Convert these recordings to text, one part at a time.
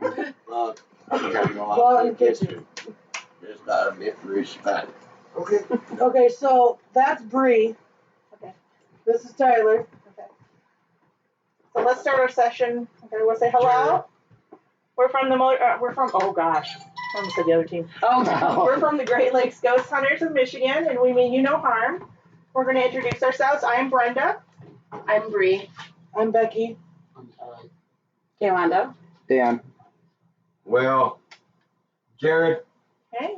Look, I'm telling you, Well, I in think it's kitchen. there's not a bit of respect. Okay. Okay, so that's Bree. Okay. This is Tyler. Okay. So let's start our session. Okay, we'll say hello. Jared. We're from oh gosh, I almost said the other team. Oh no. We're from the Great Lakes Ghost Hunters of Michigan, and we mean you no harm. We're going to introduce ourselves. I'm Brenda. I'm Bree. I'm Becky. Yolanda. Dan. Well, Jared. Okay.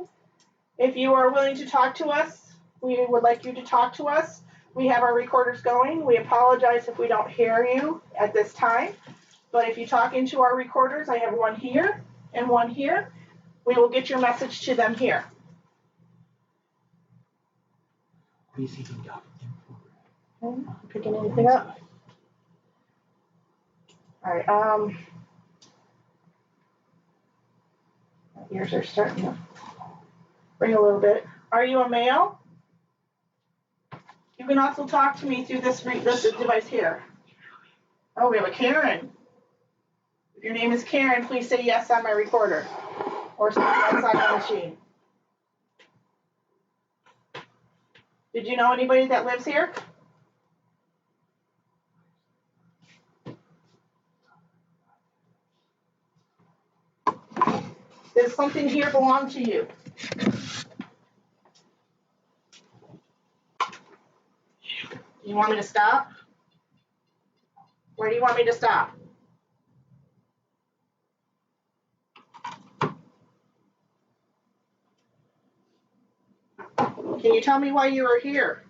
If you are willing to talk to us, we would like you to talk to us. We have our recorders going. We apologize if we don't hear you at this time. But if you talk into our recorders, I have one here and one here. We will get your message to them here. Okay, picking anything up? All right. My ears are starting to ring a little bit. Are you a male? You can also talk to me through this device here. Oh, we have a Karen. If your name is Karen, please say yes on my recorder or say yes on the machine. Did you know anybody that lives here? Does something here belong to you? Do you want me to stop? Where do you want me to stop? Can you tell me why you are here?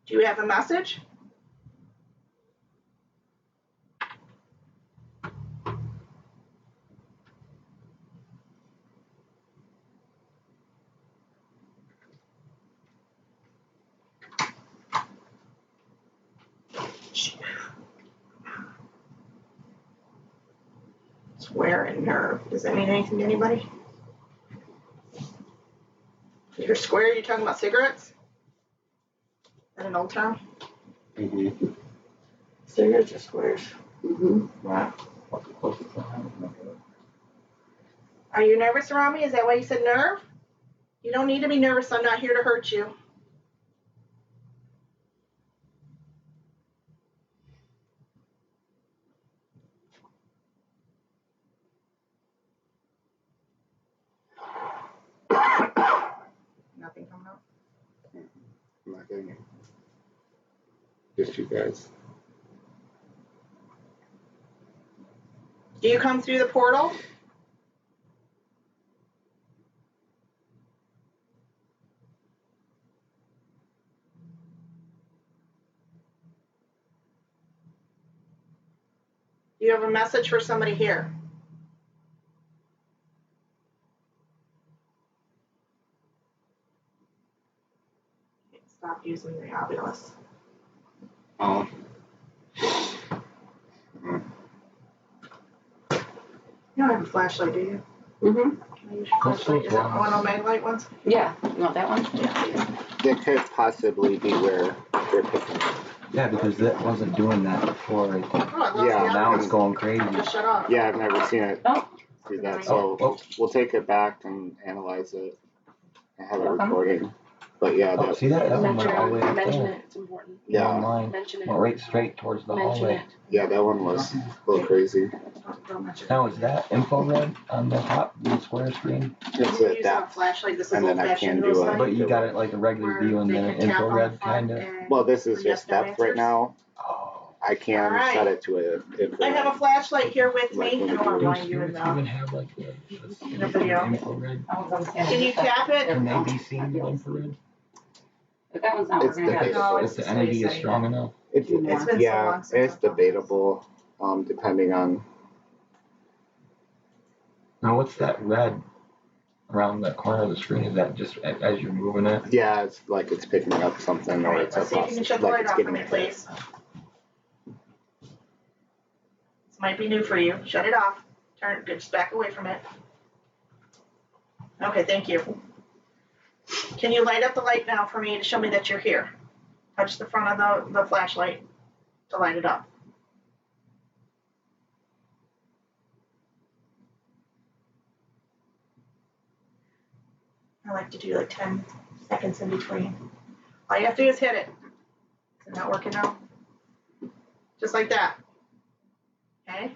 Do you have a message? Swear and nerve. Does that mean anything to anybody? You're square, you talking about cigarettes? Is that an old town? Mm-hmm. Cigarettes or squares? Mm-hmm. Wow. Are you nervous around me? Is that why you said nerve? You don't need to be nervous. I'm not here to hurt you. Nothing coming up? I'm not getting it. Just you guys. Do you come through the portal? Do you have a message for somebody here? Stop using the obvious. Oh. You don't have a flashlight, do you? Mm-hmm. Can I use your flashlight? Is that one of my light ones? Yeah. You want that one? Yeah. That could possibly be where they're picking. Yeah, because that wasn't doing that before, right there. Oh, I lost Yeah, the Now other it's one. going crazy. Just shut off. Yeah, I've never seen it Oh. do that, so we'll take it back and analyze it and have it recording. But yeah, Oh, that's, see that? That one went all the way up Mention there. it. It's important. yeah, Online. Mention it. Went right straight towards the Mention hallway. it. yeah, that one was a little crazy. Don't mention it. Now is that infrared on the top, the square screen? It's You're at using a that. flashlight. This is And then I old-fashioned can do little a- light. But you got it like a regular where view and they then can tap on the infrared front kind of. and Well, this is for just yes, no depth right answers. now. Oh. I can Alright. set it to a I have a flashlight here with Like me. when I we don't want to do blind Those you in spirits even the have like the video. infrared? Can you tap it? Can they be seen with infrared? But that one's not It's working. I got debatable. it. If the energy is strong enough? It's It's been so yeah, long since it's I've done debatable, depending on. Now what's that red around the corner of the screen? Is that just as you're moving it? Yeah, it's like it's picking up something, or Alright, it's a let's see if you can shut the like light it's off for getting me, it. please. This might be new for you. Shut it off. Turn, just back away from it. Okay, thank you. Can you light up the light now for me to show me that you're here? Touch the front of the flashlight to light it up. I like to do like 10 seconds in between. All you have to do is hit it. Is it not working now? Just like that. Okay?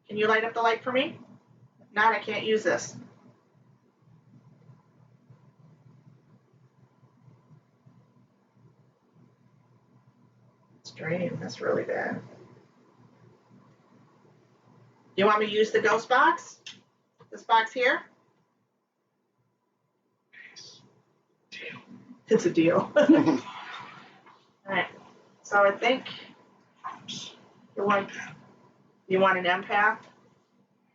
Can you light up the light for me? If not, I can't use this. It's draining. That's really bad. You want me to use the ghost box? This box here? It's a deal. Alright. So I think you want an empath?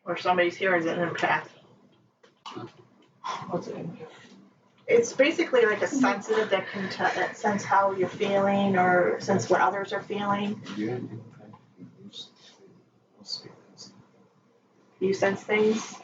Or somebody's here as an empath. What's it? It's basically like a sensitive that can that sense how you're feeling or sense what others are feeling. You sense things,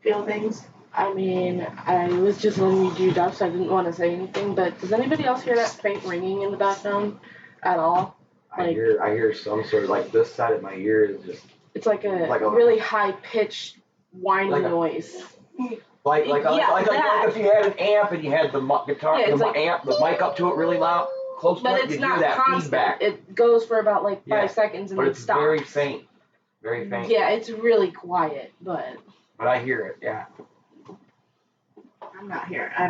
feel things. I mean, I was just letting you do that, so I didn't want to say anything, but does anybody else hear that faint ringing in the background at all? I hear some sort of, like, this side of my ear is just It's like a really high-pitched whining Like a- noise. like that. if you had an amp and you had the guitar, Yeah, it's the like- amp, the mic up to it really loud, close to But it, it's you not hear that constant. feedback. It goes for about like 5 Yeah, seconds and But then it's stops. very faint. Very faint. Yeah, it's really quiet, but But I hear it, yeah. I'm not here. I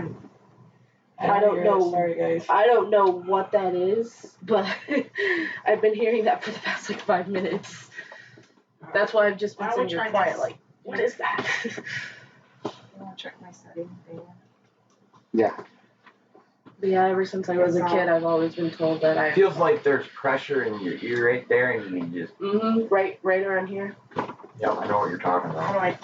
don't hear it. know. Sorry, guys. I don't know what that is, but I've been hearing that for the past like 5 minutes. That's why I've just been Why don't we sitting here try quiet, this? like, what is that? I want to check my settings. Yeah. But yeah, ever since I was a kid, I've always been told that It feels like there's pressure in your ear right there, and you just. right around here. Yeah, I know what you're talking How do about. I?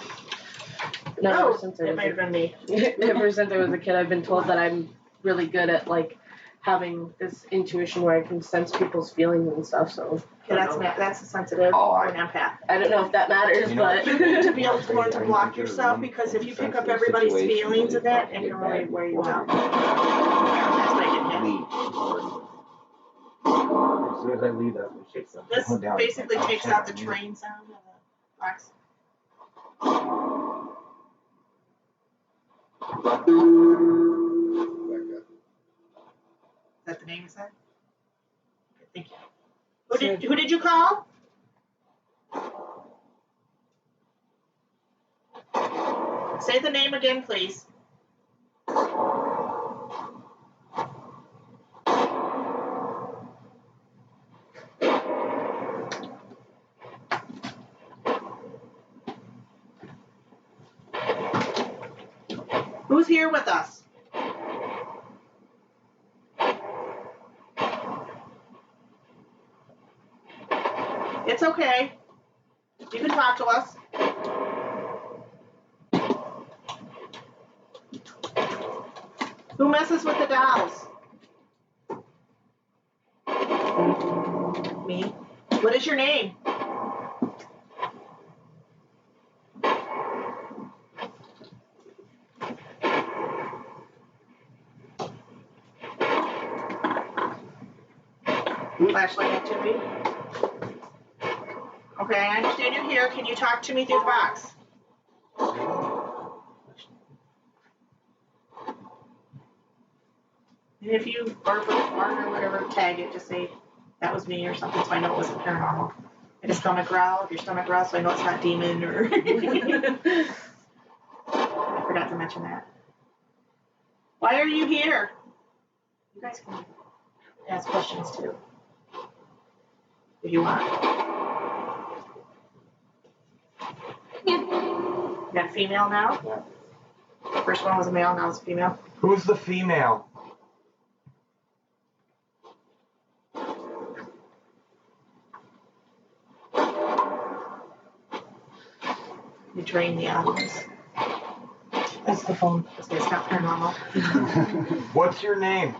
No, Oh, ever since I it was might have been me. ever since I was a kid, I've been told that I'm really good at like having this intuition where I can sense people's feelings and stuff. So Okay, that's a sensitive or an empath. I don't know if that matters, You know, but You need to be able to learn to block yourself because if you pick up everybody's feelings in that, it can really wear you out. That's what I get hit. As soon as I leave that, This basically takes out the train sound of the box. Is that the name you said? Okay, thank you. Who did you call? Say the name again, please. Who's here with us? It's okay. You can talk to us. Who messes with the dolls? Me. What is your name? Flashlight activity. Okay, I understand you're here. Can you talk to me through the box? And if you bark or whatever, tag it, just say that was me or something so I know it wasn't paranormal. Like a stomach growl, if your stomach growls so I know it's not demon or I forgot to mention that. Why are you here? You guys can ask questions too. If you want. You got a female now? Yeah. First one was a male, now it's a female. Who's the female? You drain the audience. That's the phone. It's not paranormal. What's your name?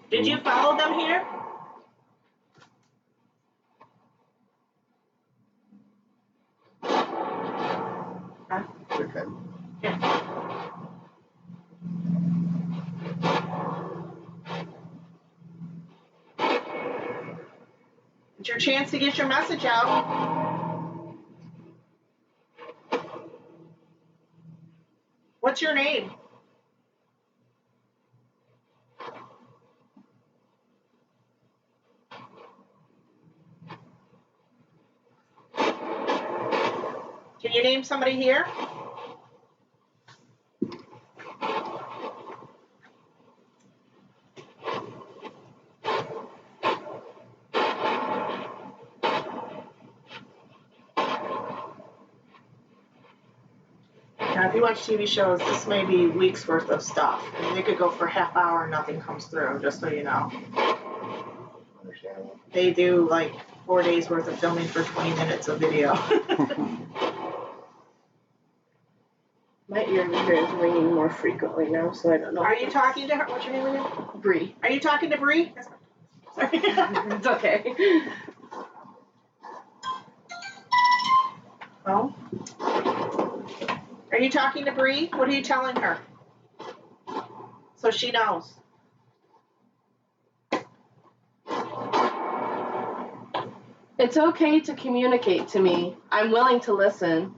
Did you follow them here? Okay. It's your chance to get your message out. What's your name? Can you name somebody here? Now, if you watch TV shows, this may be weeks worth of stuff. And they could go for a half hour and nothing comes through, just so you know. Understandable. They do like 4 days worth of filming for 20 minutes of video. My ear is ringing more frequently now, so I don't know. Are you talking to her? What's your name again? Bree? Are you talking to Bree? Sorry. It's okay. Oh. Are you talking to Bree? What are you telling her? So she knows. It's okay to communicate to me. I'm willing to listen.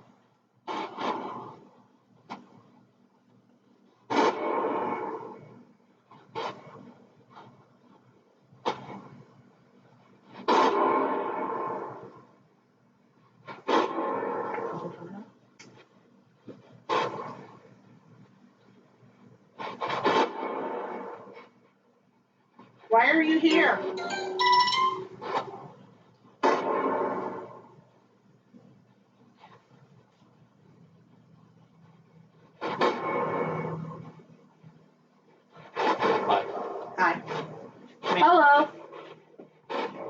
Why are you here? Hi. Hello.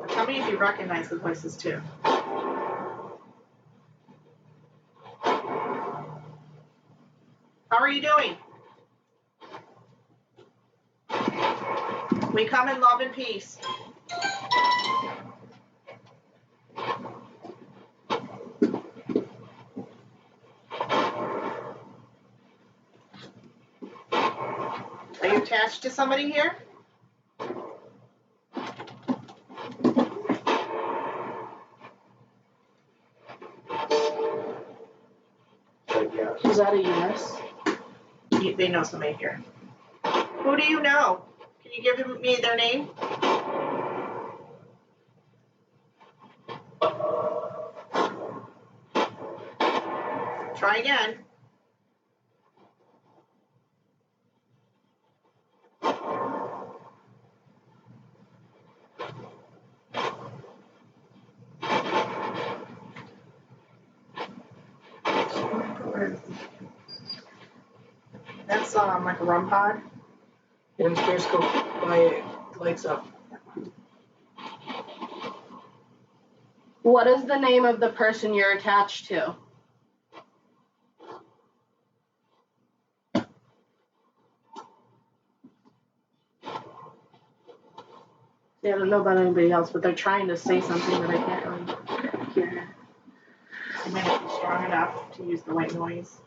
Tell me if you recognize the voices too. How are you doing? We come in love and peace. Are you attached to somebody here? Is that a yes? They know somebody here. Who do you know? Can you give me their name? Try again. That's like a rum pod. And Periscope by lights up. What is the name of the person you're attached to? Yeah, I don't know about anybody else, but they're trying to say something that I can't really hear. It may not be strong enough to use the white noise.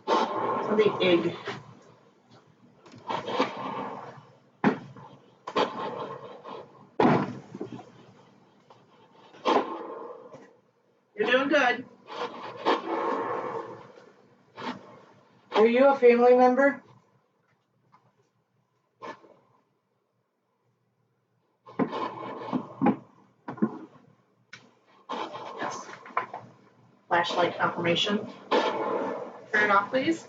Something egg. You're doing good. Are you a family member? Yes. Flashlight confirmation. Turn it off, please.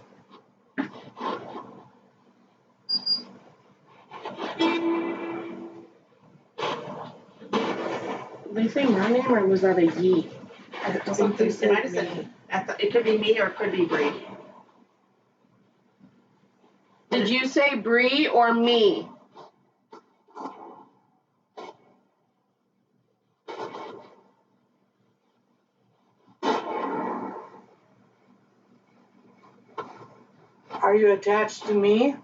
Did they say my name or was that a ye? I think they said might have said it could be me or it could be Bree. Did you say Bree or me? Are you attached to me?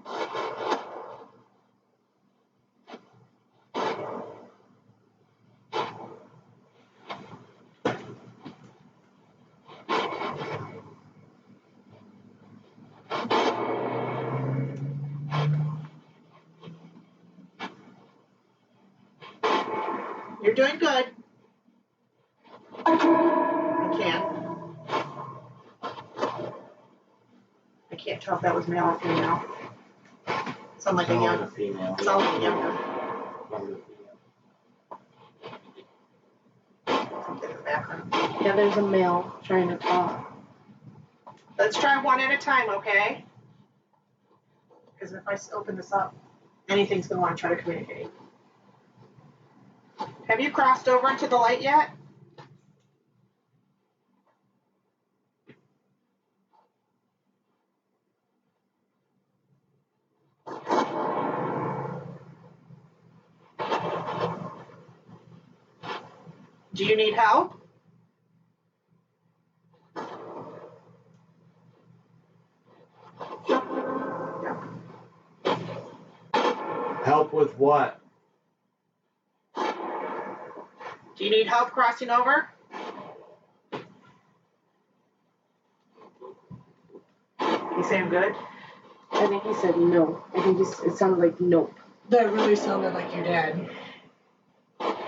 You're doing good. I can't tell if that was male or female. Sound like a young, female. sound like a younger. Something in the background. Yeah, there's a male trying to talk. Let's try one at a time, okay? Because if I open this up, anything's gonna want to try to communicate. Have you crossed over into the light yet? Do you need help? Help with what? Do you need help crossing over? You say I'm good? I think he said no. I think it sounded like nope. That really sounded like your dad.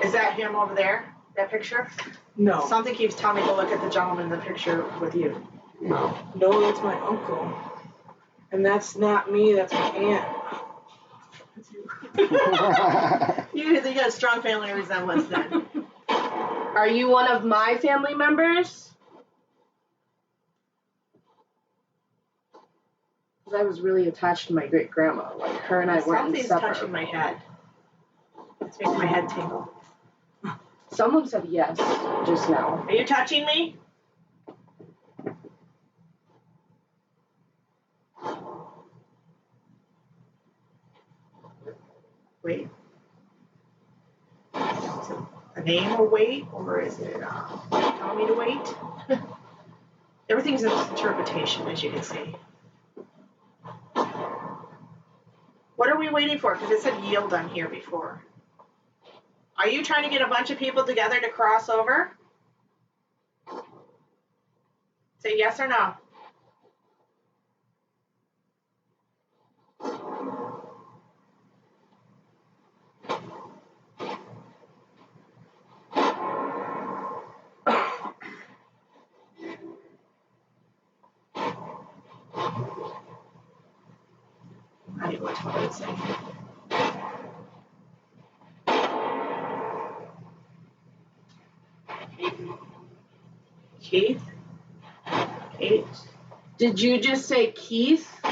Is that him over there? That picture? No. Something keeps telling me to look at the gentleman in the picture with you. No. No, that's my uncle. And that's not me, that's my aunt. You got a strong family resemblance then. Are you one of my family members? Because I was really attached to my great grandma. Like her and I weren't Something's inseparable. touching my head. It's making my head tingle. Someone said yes just now. Are you touching me? Wait. Is it a name or wait, or is it telling me to wait? Everything's in interpretation, as you can see. What are we waiting for? Because it said yield on here before. Are you trying to get a bunch of people together to cross over? Say yes or no. I didn't watch what I was saying. Keith? Kate? Did you just say Keith? Does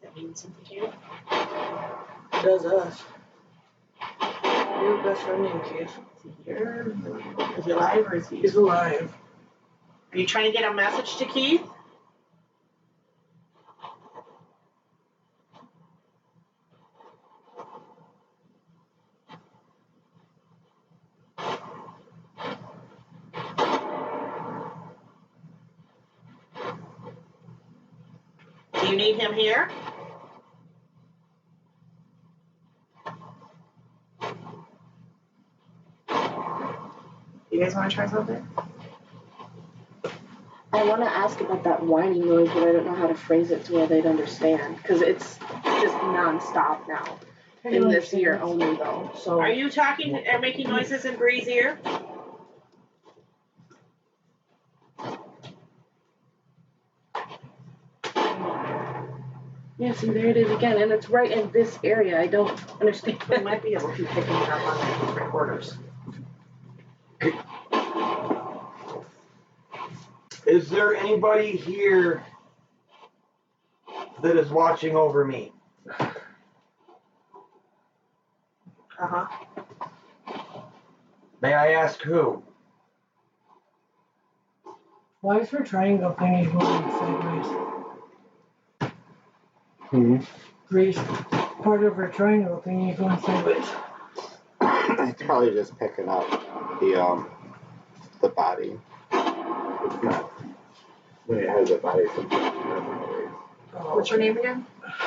that mean something to you? It does us. Your best friend named Keith. Is he here? Is he alive or is he? He's alive. Are you trying to get a message to Keith? Do you need him here? You guys want to try something? I want to ask about that whining noise, but I don't know how to phrase it to where they'd understand. Because it's just nonstop now. In this year only, though. So Are you talking and making noises in Bree's ear? yeah, see, there it is again, and it's right in this area. I don't understand. We might be able to pick it up on the recorders. Is there anybody here that is watching over me? Uh-huh. May I ask who? Why is her triangle thingy going sideways? Grace, part of her triangle thingy going sideways. It's probably just picking up the body. It's not. When it has a body, sometimes it doesn't always. What's your name again?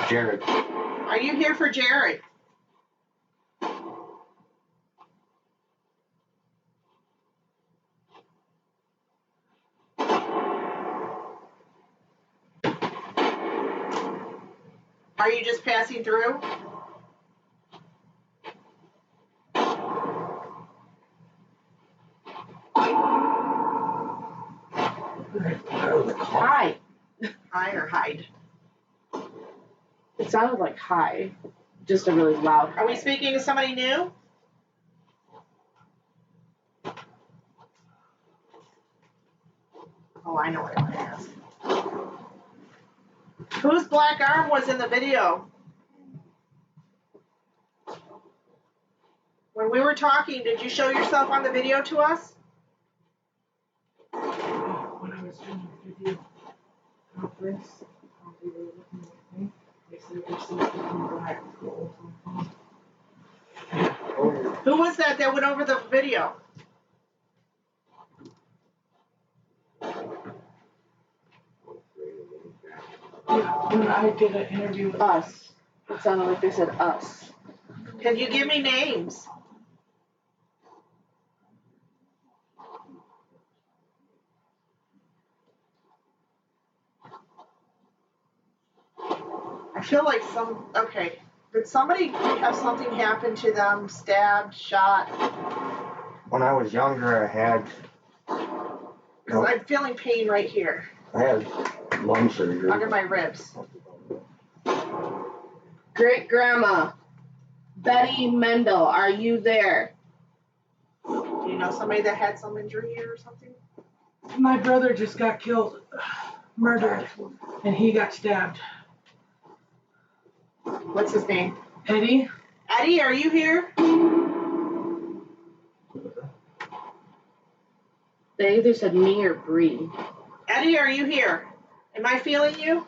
Jared. Are you here for Jared? Are you just passing through? It sounded like hi, just a really loud hi. Are we speaking to somebody new? Oh, I know what I want to ask. Whose black arm was in the video? When we were talking, did you show yourself on the video to us? When I was doing the video conference, they were looking at me. They said there's something black gold. Who was that went over the video? Yeah, when I did an interview with Us. It sounded like they said us. Can you give me names? I feel like okay. Did somebody have something happen to them? Stabbed, shot? When I was younger, I had Because I'm feeling pain right here, lung surgery. under my ribs. Great Grandma, Betty Mendel, are you there? Do you know somebody that had some injury here or something? my brother just got killed, murdered, and he got stabbed. What's his name? Eddie? Eddie, are you here? They either said me or Bree. Eddie, are you here? Am I feeling you?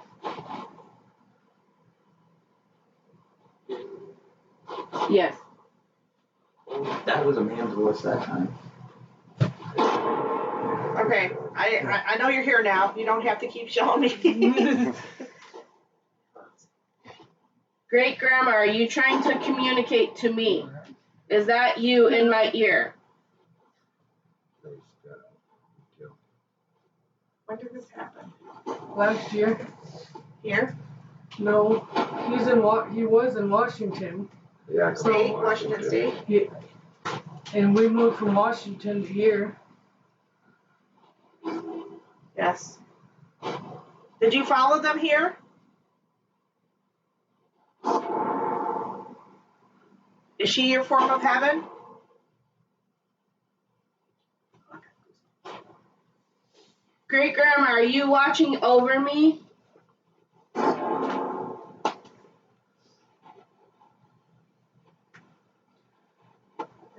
Yes. That was a man's voice that time. Okay, I know you're here now. You don't have to keep showing me. Great Grandma, are you trying to communicate to me? Is that you in my ear? When did this happen? Last year? Here? No, he was in Washington, Yeah, State, Washington State? and we moved from Washington to here. Yes. Did you follow them here? Is she your form of heaven? Great Grandma, are you watching over me? I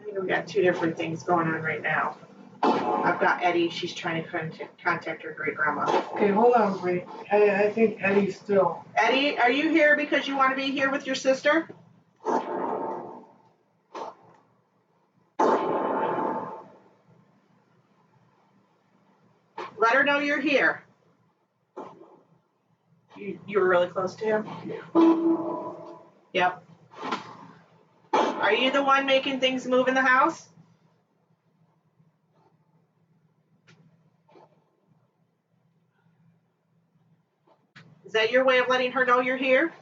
think we got two different things going on right now. I've got Eddie. She's trying to contact her great grandma. Okay, hold on, Bree. I think Eddie's still. Eddie, are you here because you want to be here with your sister? Let her know you're here. You were really close to him? Yep. Are you the one making things move in the house? Is that your way of letting her know you're here?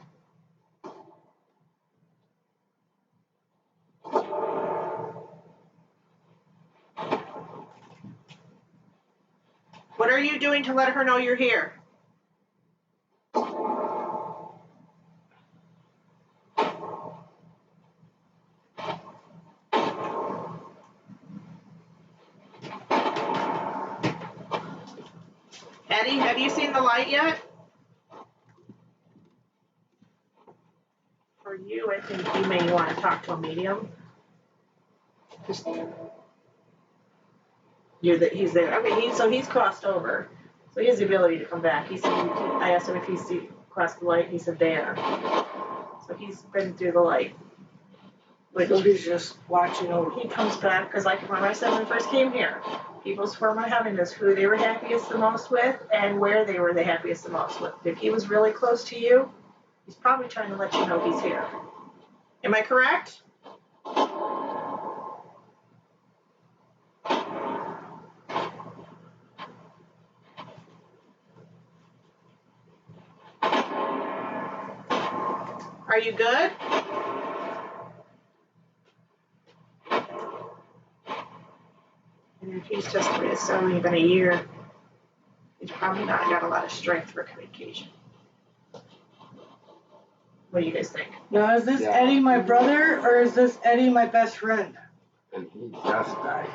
What are you doing to let her know you're here? Eddie, have you seen the light yet? For you, I think you may want to talk to a medium. Just, he's there. Okay, so he's crossed over. So he has the ability to come back. I asked him if he's crossed the light. He said there. So he's been through the light. So he's just watching over. He comes back because, like when I said when we first came here, people's form of heaven is who they were happiest the most with and where they were the happiest the most with. If he was really close to you, he's probably trying to let you know he's here. Am I correct? Are you good? And if he's just it's only been a year, he's probably not got a lot of strength for communication. What do you guys think? Now, is this Yeah. Eddie my brother, or is this Eddie my best friend? And he just died.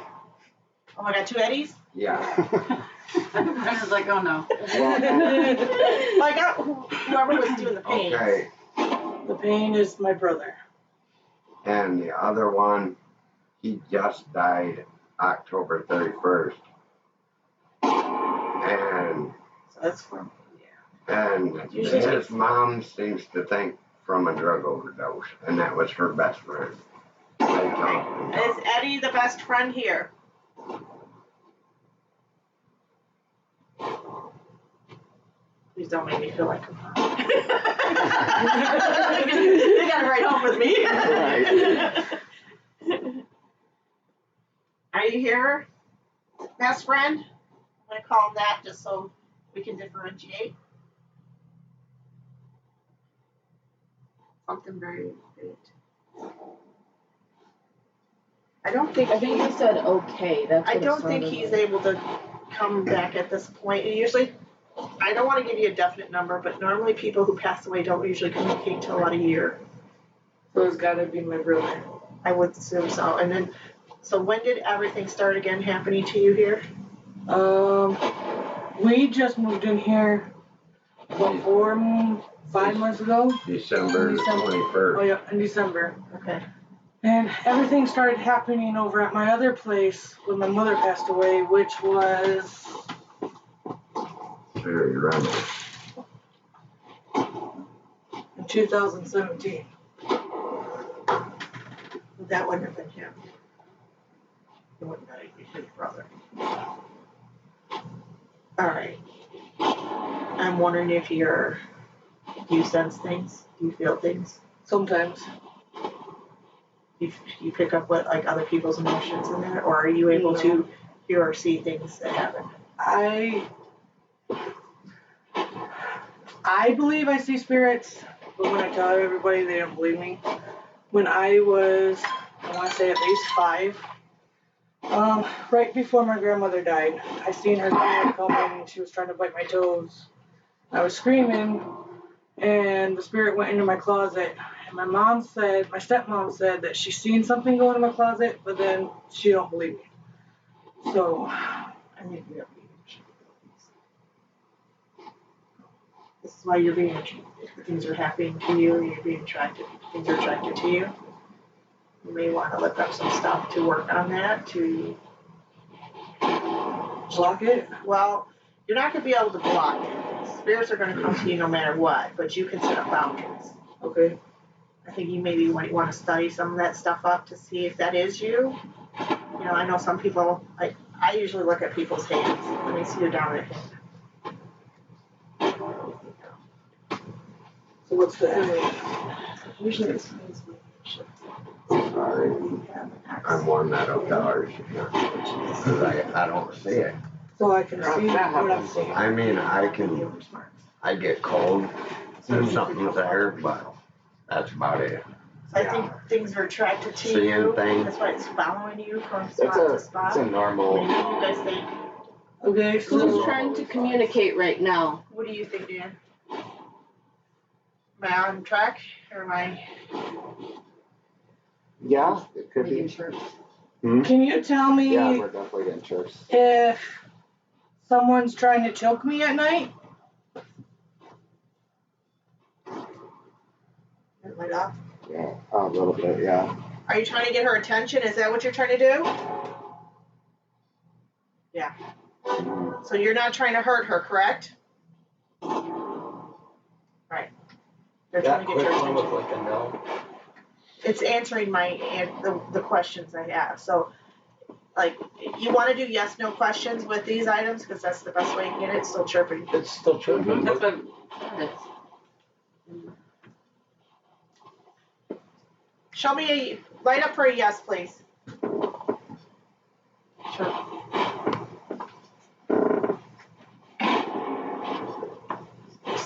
Oh, I got two Eddies? Yeah. Brenda's like, oh no. Well, I got whoever was doing the paint. Okay. The pain is my brother. And the other one, he just died October 31st. And So that's from, And his mom seems to think from a drug overdose, and that was her best friend. They talked. Is Eddie the best friend here? Please don't make me feel like I'm They got it right home with me. Right. Are you here? Best friend? I'm gonna call him that just so we can differentiate. Something very great. I don't think I think he said okay. That's I what it don't think sounded he's like. able to come back at this point. And usually, I don't want to give you a definite number, but normally people who pass away don't usually communicate till about a year. So it's gotta be my brother. I would assume so. And then, so when did everything start again happening to you here? We just moved in here, about 5 months ago. December the December. 21st. Oh yeah, in December. Okay. And everything started happening over at my other place when my mother passed away, which was Very random. in 2017. That wouldn't have been him. It wouldn't have been his brother. Alright. I'm wondering if do you sense things? Do you feel things? Sometimes. You pick up what like other people's emotions in there, or are you able to hear or see things that happen? I believe I see spirits, but when I tell everybody, they don't believe me. When I was, I want to say at least 5, right before my grandmother died, I seen her coming. She was trying to bite my toes. I was screaming, and the spirit went into my closet. And my stepmom said that she seen something go into my closet, but then she don't believe me. So, I think you have This is why you're being things are happening to you, you're being attracted, things are attracted to you. You may want to look up some stuff to work on that, to block it. well, you're not going to be able to block it. Spirits are going to come to you no matter what, but you can set up boundaries. Okay. I think you maybe might want to study some of that stuff up to see if that is you. You know, I know some people, I usually look at people's hands. Let me see your dominant hand. So what's the end? Usually it's means Sorry. I'm one that of dollars. Because I don't see it. So I can see That what I'm happens. seeing. I mean, I get cold. There's something there, but that's about it. So I think things are attracted to Seeing you. things. That's why it's following you from spot to spot. It's a normal. What do you guys think? Okay, Who's so trying to communicate right now? What do you think, Dan? Am I on track or am I? Yeah, it could be. can you tell me Yeah, we're definitely getting chirps. if someone's trying to choke me at night? Light off. Yeah, a little bit. Yeah. Are you trying to get her attention? Is that what you're trying to do? Yeah. So you're not trying to hurt her, correct? Right. They're trying That to get quick your one was attention. like a no. It's answering the questions I have. So, like, you want to do yes, no questions with these items because that's the best way to get it. Still chirping. It's still chirping. That's what it Show me light up for a yes, please. Sure.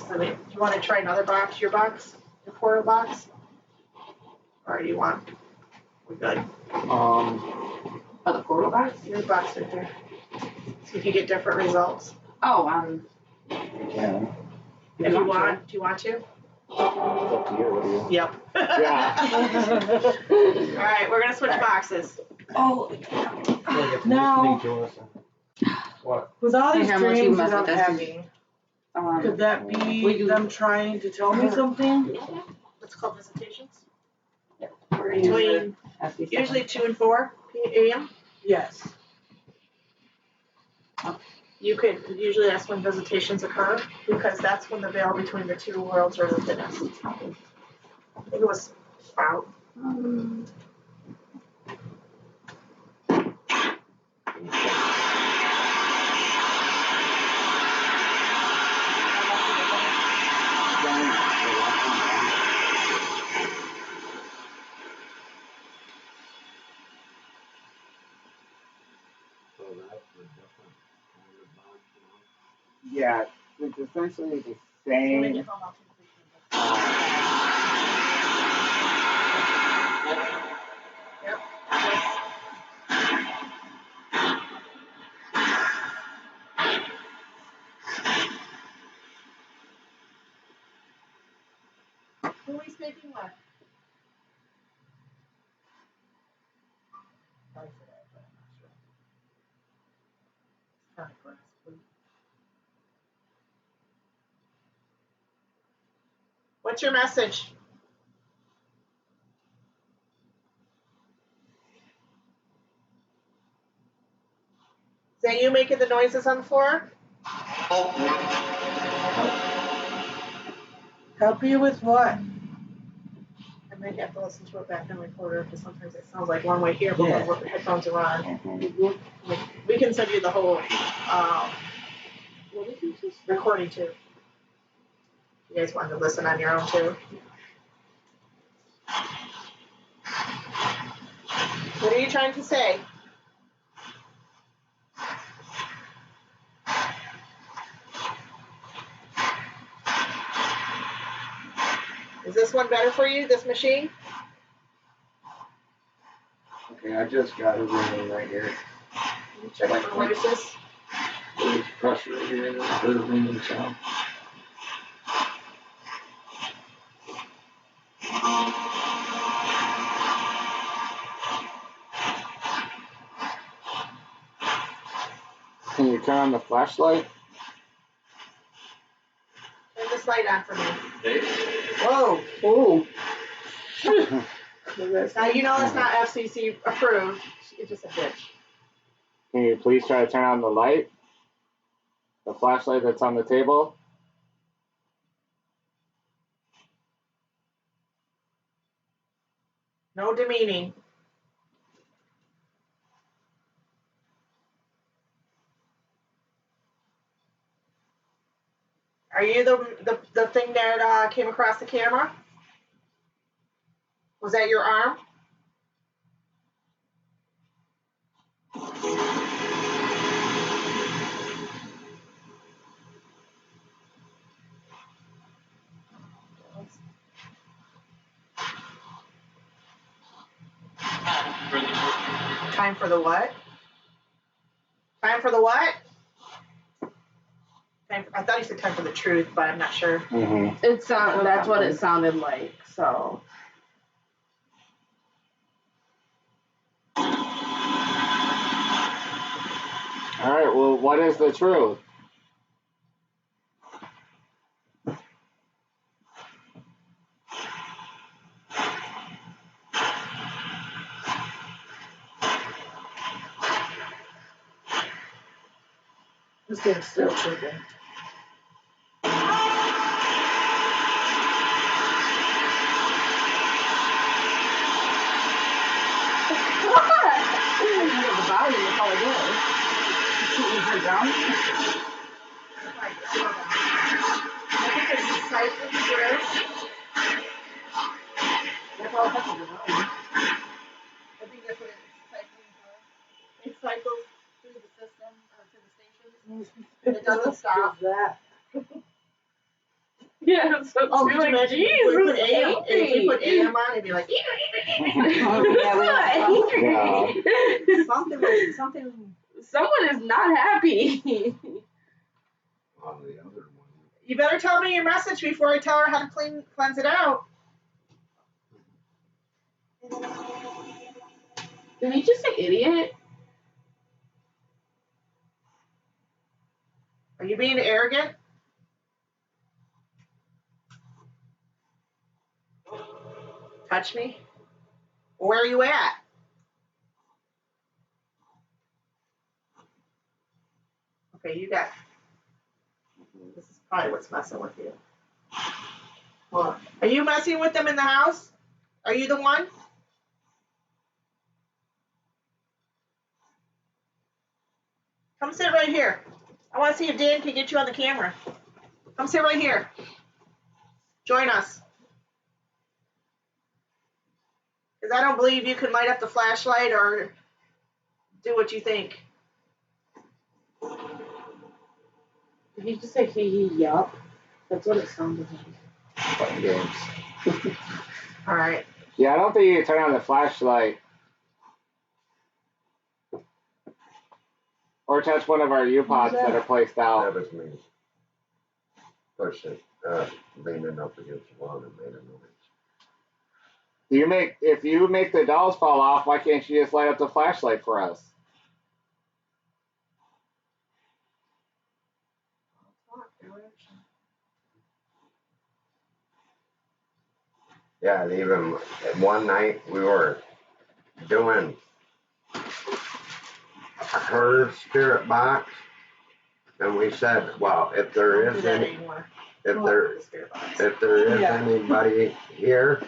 So, do you want to try another box? Your box? Your portal box? Or do you want? We're good. Oh, the portal box? Your box right there. See if you get different results. Oh, Yeah. If you want, do you want to? It's up to you. What do you? Yep. Yeah. Alright, we're gonna switch boxes. Oh, Now. now, What? with all these Okay, I'm gonna dreams mess that I'm with this. having, could that will be you- them trying to tell me something? What's called visitations? We're gonna use Between the SB7. usually 2 and 4 p.m. Yes. You could usually ask when visitations occur, because that's when the veil between the two worlds are the thinnest. I think it was about. So that's the different kind of bugs now. Yeah, it's essentially the So when same. you get home, I'll take a picture of this. Yep. Who are we speaking with? Sorry for that, but I'm not sure. It's kind of graspy. What's your message? Is that you making the noises on the floor? Help you with what? I might have to listen to it back in the recorder because sometimes it sounds like one way here, but when the headphones are on. We can send you the whole recording too. You guys want to listen on your own too? What are you trying to say? Is this one better for you, this machine? Okay, I just got a reading right here. Let me check for noises. There's pressure here and there's ringing sound. Can you turn on the flashlight? Turn this light on for me. Whoa. Oh. Now you know it's not FCC approved. It's just a bitch. Can you please try to turn on the light? The flashlight that's on the table? No demeaning. Are you the thing that came across the camera? Was that your arm? Time for the what? Time for the what? I thought he said time for the truth, but I'm not sure. Mm-hmm. That's what it sounded like, so. Alright, well, what is the truth? This game's still tripping. The volume is all it is. Shooting her down. Right, slow down. I think it's cycling through. That's all it has to do. I think that's what it's cycling through. It cycles through the system or through the stations. It doesn't stop. That. Yeah, so Oh, could you imagine if we put AM, if we put AM on, it'd be like something. Someone is not happy. On the other one. You better tell me your message before I tell her how to cleanse it out. Did he just say idiot? Are you being arrogant? Touch me? Where are you at? Okay, you got. This is probably what's messing with you. What? Are you messing with them in the house? Are you the one? Come sit right here. I want to see if Dan can get you on the camera. Come sit right here. Join us. Because I don't believe you can light up the flashlight or do what you think. Did he just say he yup? That's what it sounded like. Fun games. All right. Yeah, I don't think you can turn on the flashlight. Or touch one of our U-Pods that are placed That out. was me. Push it, leaning up against the wall and made a noise. If you make the dolls fall off, why can't you just light up the flashlight for us? Yeah, and even one night we were doing her spirit box, and we said, well, if there Don't do is that any, anymore. if there is Yeah. anybody here,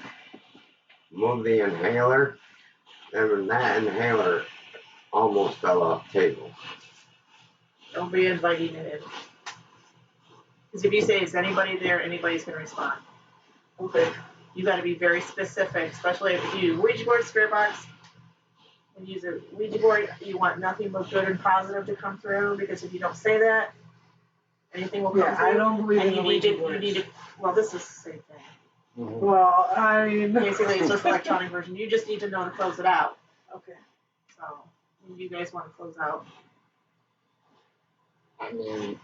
move the inhaler, and that inhaler almost fell off the table. Don't be inviting it in. Because if you say, is anybody there, anybody's going to respond. Okay. You got to be very specific, especially if you use Ouija board, spirit box. When you use a Ouija board, you want nothing but good and positive to come through, because if you don't say that, anything will come Yeah, through. I don't believe and in the you need to, Ouija boards. well, this is the same thing. Well, I mean. Basically, it's just the electronic version. You just need to know to close it out. Okay. So, when you guys want to close out. I mean,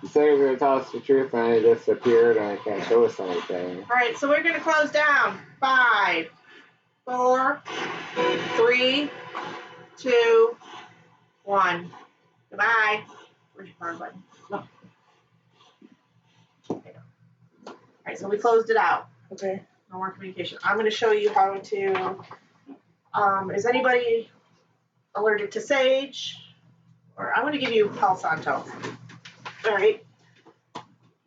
you said you were going to tell us the truth, and it disappeared, and it can't show us anything. All right, so we're going to close down. 5, 4, 3, 2, 1. Goodbye. Where's your power button? No. All right, so we closed it out. Okay. No more communication. I'm going to show you how to. Is anybody allergic to sage? Or I'm going to give you Palo Santo. All right.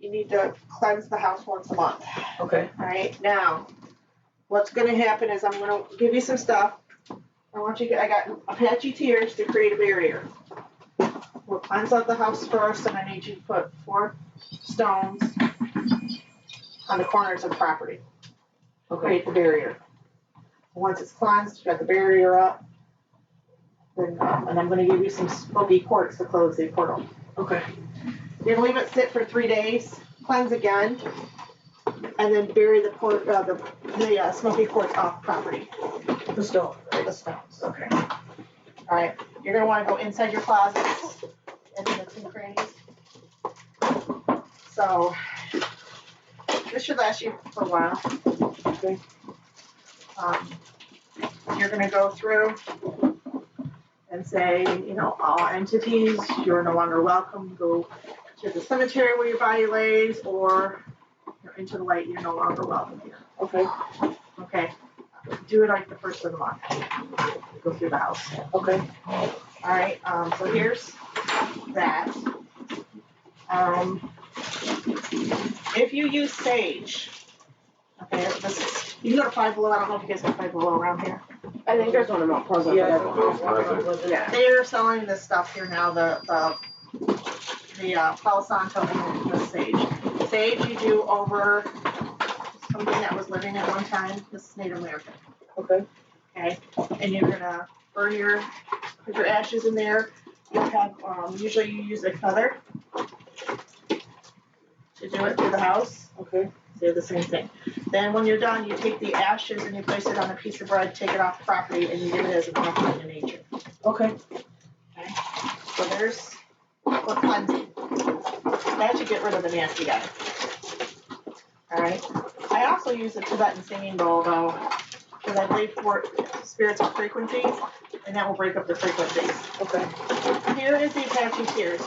You need to cleanse the house once a month. Okay. All right. Now, what's going to happen is I'm going to give you some stuff. I got Apache tears to create a barrier. We'll cleanse out the house first, and I need you to put 4 stones on the corners of the property. Create the barrier. Once it's cleansed, you got the barrier up. Then, and I'm going to give you some smoky quartz to close the portal. Okay. You're going to leave it sit for 3 days, cleanse again, and then bury the smoky quartz off property. The stone. The stones. Okay. All right. You're going to want to go inside your closets and the nooks and crannies. So this should last you for a while. Okay. You're going to go through and say, all entities, you're no longer welcome. Go to the cemetery where your body lays, or into the light, you're no longer welcome here. Okay. Okay. Do it like the first of the month. Go through the house. Okay. All right. So here's that. If you use sage, okay, you can go to Five Below. I don't know if you guys have Five Below around here. I think there's one in Mount Pleasant. Yeah. Yeah. They're selling this stuff here now. The Palo Santo and the sage. Sage you do over something that was living at one time. This is Native American. Okay. Okay, and you're gonna put your ashes in there. You'll have usually you use a feather to do it through the house. Okay. Do the same thing. Then when you're done, you take the ashes and you place it on a piece of bread, take it off the property, and you give it as an offering to nature. Okay. Okay. So there's for cleansing. That should get rid of the nasty guy. Alright. I also use the Tibetan singing bowl though, because I believe for spirits with frequencies, and that will break up the frequencies. Okay. Here is the Apache tears.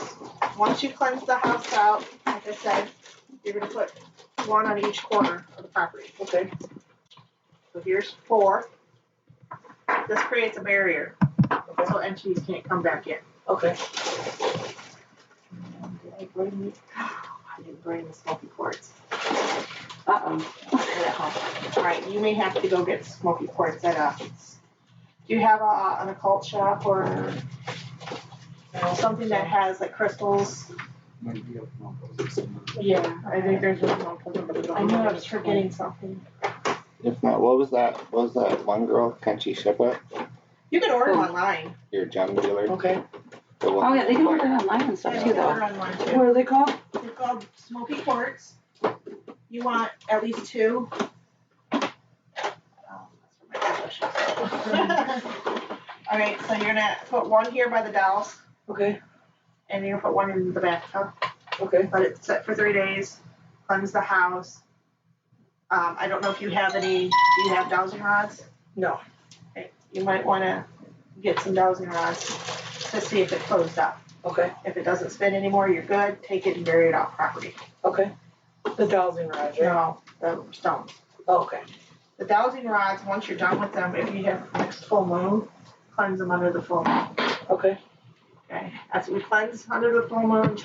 Once you cleanse the house out, like I said, you're gonna put one on each corner of the property. Okay. So here's 4. This creates a barrier, so entities can't come back in. Okay. Did I bring? I didn't bring the smoky quartz. Uh-oh. All right, you may have to go get smoky quartz at a. Do you have an occult shop or something that has like crystals? Yeah, I think there's one more. I knew I was forgetting something. If not, what was that one girl? Can she ship it? You can order online. Your gem dealer? Okay. The one- Oh, yeah, they can order online and stuff Yeah, too, you can though. order online too. What are they called? They're called smoky quartz. You want at least 2. All right, so you're gonna put one here by the dolls, Okay. and you're gonna put one in the bathtub. Okay. Let it sit for 3 days. Cleanse the house. I don't know if you have any. Do you have dowsing rods? No. Okay. You might want to get some dowsing rods to see if it closed up. Okay. If it doesn't spin anymore, you're good. Take it and bury it off property. Okay. The dowsing rods, right? No, the stones. Oh, okay. The dowsing rods, once you're done with them, if you have next full moon, cleanse them under the full moon. Okay. Okay. As we cleanse under the full moon,